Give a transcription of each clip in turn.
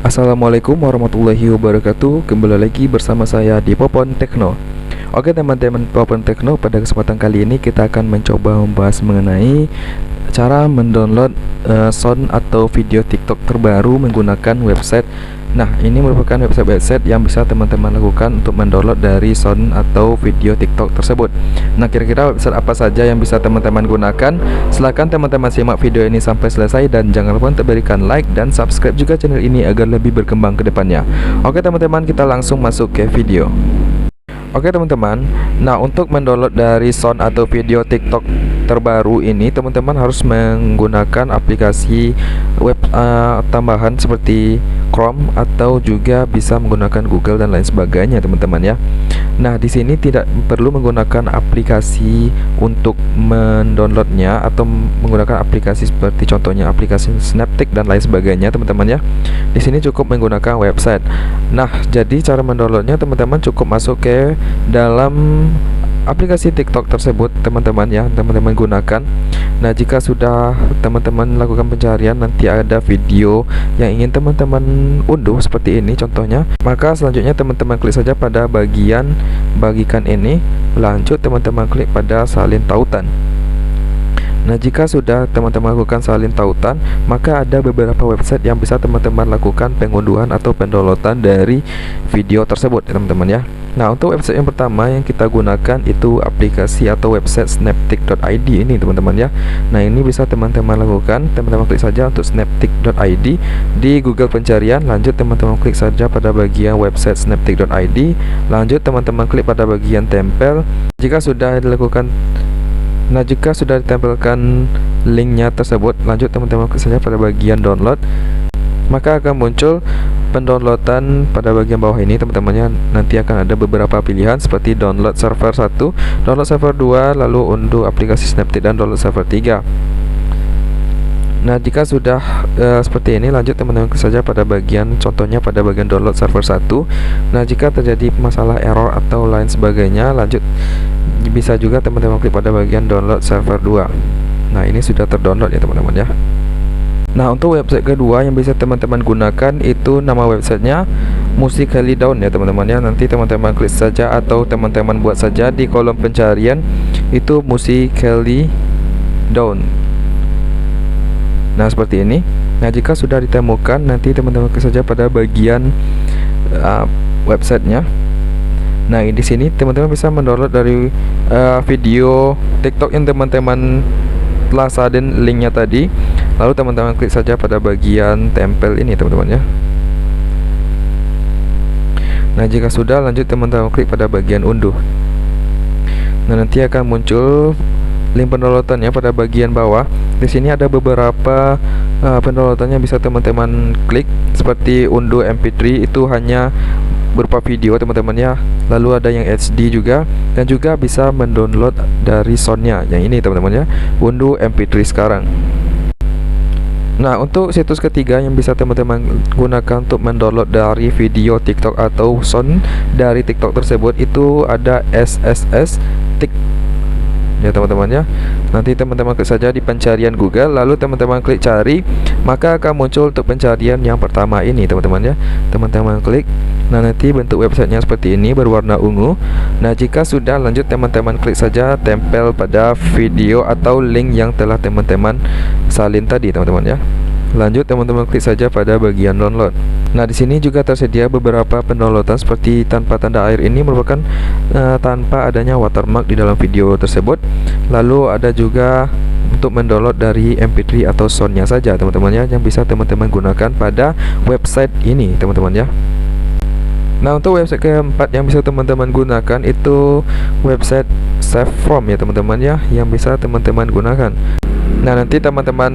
Assalamualaikum warahmatullahi wabarakatuh. Kembali lagi bersama saya di Popon Tekno. Oke teman-teman Popon Tekno, pada kesempatan kali ini kita akan mencoba membahas mengenai cara mendownload sound atau video TikTok terbaru menggunakan website. Nah, ini merupakan website yang bisa teman-teman lakukan untuk mendownload dari sound atau video TikTok tersebut. Nah, kira-kira website apa saja yang bisa teman-teman gunakan? Silahkan teman-teman simak video ini sampai selesai dan jangan lupa untuk berikan like dan subscribe juga channel ini agar lebih berkembang ke depannya. Oke teman-teman, kita langsung masuk ke video. Oke teman-teman, nah untuk mendownload dari sound atau video TikTok terbaru ini, teman-teman harus menggunakan aplikasi web tambahan seperti Chrome atau juga bisa menggunakan Google dan lain sebagainya, teman-teman ya. Nah, di sini tidak perlu menggunakan aplikasi untuk mendownloadnya atau menggunakan aplikasi seperti contohnya aplikasi Snaptik dan lain sebagainya, teman-teman ya. Di sini cukup menggunakan website. Nah, jadi cara mendownloadnya teman-teman cukup masuk ke dalam aplikasi TikTok tersebut, teman-teman ya, teman-teman gunakan. Nah, jika sudah teman-teman lakukan pencarian, nanti ada video yang ingin teman-teman unduh seperti ini contohnya, maka selanjutnya teman-teman klik saja pada bagian bagikan ini, lanjut teman-teman klik pada salin tautan. Nah, jika sudah teman-teman lakukan salin tautan, maka ada beberapa website yang bisa teman-teman lakukan pengunduhan atau pendownloadan dari video tersebut, teman-teman ya. Nah, untuk website yang pertama yang kita gunakan itu aplikasi atau website snaptik.id ini, teman-teman ya. Nah, ini bisa teman-teman lakukan, teman-teman klik saja untuk snaptik.id di Google pencarian, lanjut teman-teman klik saja pada bagian website snaptik.id, lanjut teman-teman klik pada bagian tempel. Jika sudah dilakukan jika sudah ditempelkan linknya tersebut, lanjut teman-teman klik saja pada bagian download, maka akan muncul pendownloadan pada bagian bawah ini, teman-temannya. Nanti akan ada beberapa pilihan seperti download server 1, download server 2, lalu unduh aplikasi Snaptik dan download server 3. Nah, jika sudah seperti ini, lanjut teman-teman klik saja pada bagian contohnya pada bagian download server 1. Nah, jika terjadi masalah error atau lain sebagainya, lanjut bisa juga teman-teman klik pada bagian download server 2. Nah, ini sudah terdownload ya teman-teman ya. Nah, untuk website kedua yang bisa teman-teman gunakan itu nama websitenya Musical.ly Down ya teman-teman ya. Nanti teman-teman klik saja atau teman-teman buat saja di kolom pencarian itu Musical.ly Down. Nah, seperti ini. Nah, jika sudah ditemukan, nanti teman-teman klik saja pada bagian websitenya. Nah, di sini teman-teman bisa mendownload dari video TikTok yang teman-teman telah salin linknya tadi. Lalu teman-teman klik saja pada bagian tempel ini, teman-teman ya. Nah, jika sudah, lanjut teman-teman klik pada bagian unduh. Nah, nanti akan muncul link pendownloadannya pada bagian bawah. Di sini ada beberapa pendownloadannya bisa teman-teman klik seperti unduh MP3, itu hanya berupa video teman-teman ya. Lalu ada yang HD juga, dan juga bisa mendownload dari soundnya yang ini teman-teman ya, unduh MP3 sekarang. Nah, untuk situs ketiga yang bisa teman-teman gunakan untuk mendownload dari video TikTok atau sound dari TikTok tersebut itu ada SSS Tik ya teman-teman ya. Nanti teman-teman klik saja di pencarian Google, lalu teman-teman klik cari, maka akan muncul untuk pencarian yang pertama ini teman-teman ya. Teman-teman klik. Nah, nanti bentuk websitenya seperti ini berwarna ungu. Nah, jika sudah, lanjut teman-teman klik saja tempel pada video atau link yang telah teman-teman salin tadi teman-teman ya. Lanjut teman-teman klik saja pada bagian download. Nah, di sini juga tersedia beberapa pendownloadan seperti tanpa tanda air, ini merupakan tanpa adanya watermark di dalam video tersebut. Lalu ada juga untuk mendownload dari MP3 atau soundnya saja teman-teman ya, yang bisa teman-teman gunakan pada website ini teman-teman ya. Nah, untuk website keempat yang bisa teman-teman gunakan itu website SaveFrom ya teman-teman ya, yang bisa teman-teman gunakan. Nah, nanti teman-teman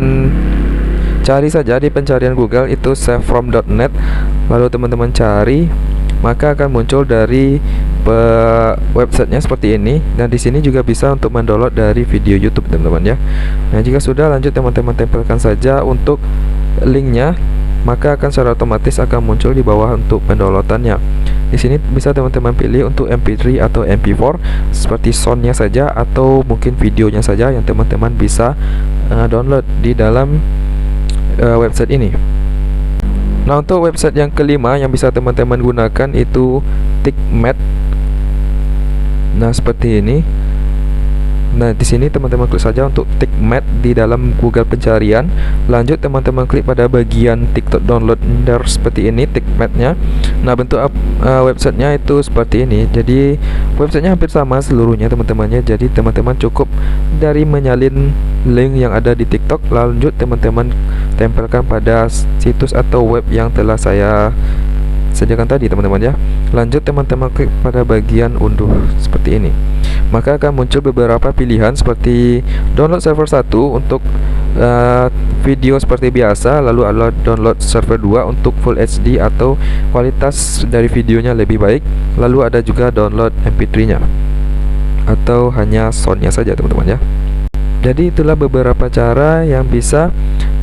cari saja di pencarian Google itu savefrom.net, lalu teman-teman cari, maka akan muncul dari websitenya seperti ini. Dan di sini juga bisa untuk mendownload dari video YouTube teman-teman ya. Nah, jika sudah, lanjut teman-teman tempelkan saja untuk linknya, maka akan secara otomatis akan muncul di bawah untuk pendownloadannya. Di sini bisa teman-teman pilih untuk MP3 atau MP4 seperti soundnya saja atau mungkin videonya saja yang teman-teman bisa download di dalam website ini. Nah, untuk website yang kelima yang bisa teman-teman gunakan itu TikMed. Nah, seperti ini. Nah, di sini teman-teman klik saja untuk TikMed di dalam Google pencarian. Lanjut teman-teman klik pada bagian TikTok downloader seperti ini TikMed-nya. Nah, bentuk websitenya itu seperti ini. Jadi websitenya hampir sama seluruhnya teman-temannya. Jadi teman-teman cukup dari menyalin link yang ada di TikTok, lanjut teman-teman tempelkan pada situs atau web yang telah saya sediakan tadi teman-teman ya. Lanjut teman-teman klik pada bagian unduh seperti ini. Maka akan muncul beberapa pilihan seperti download server 1 untuk video seperti biasa, lalu ada download server 2 untuk Full HD atau kualitas dari videonya lebih baik, lalu ada juga download MP3-nya atau hanya soundnya saja teman-teman ya. Jadi itulah beberapa cara yang bisa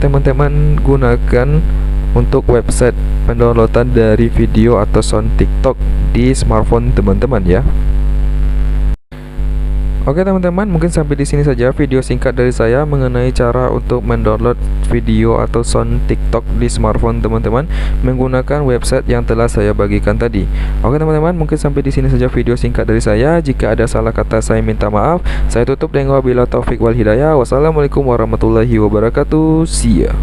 teman-teman gunakan untuk website pendownloadan dari video atau sound TikTok di smartphone teman-teman ya. Oke teman-teman, mungkin sampai di sini saja video singkat dari saya mengenai cara untuk mendownload video atau sound TikTok di smartphone teman-teman menggunakan website yang telah saya bagikan tadi. Oke teman-teman, mungkin sampai di sini saja video singkat dari saya. Jika ada salah kata saya minta maaf. Saya tutup dengan wabillahi taufik wal hidayah. Wassalamualaikum warahmatullahi wabarakatuh. See ya.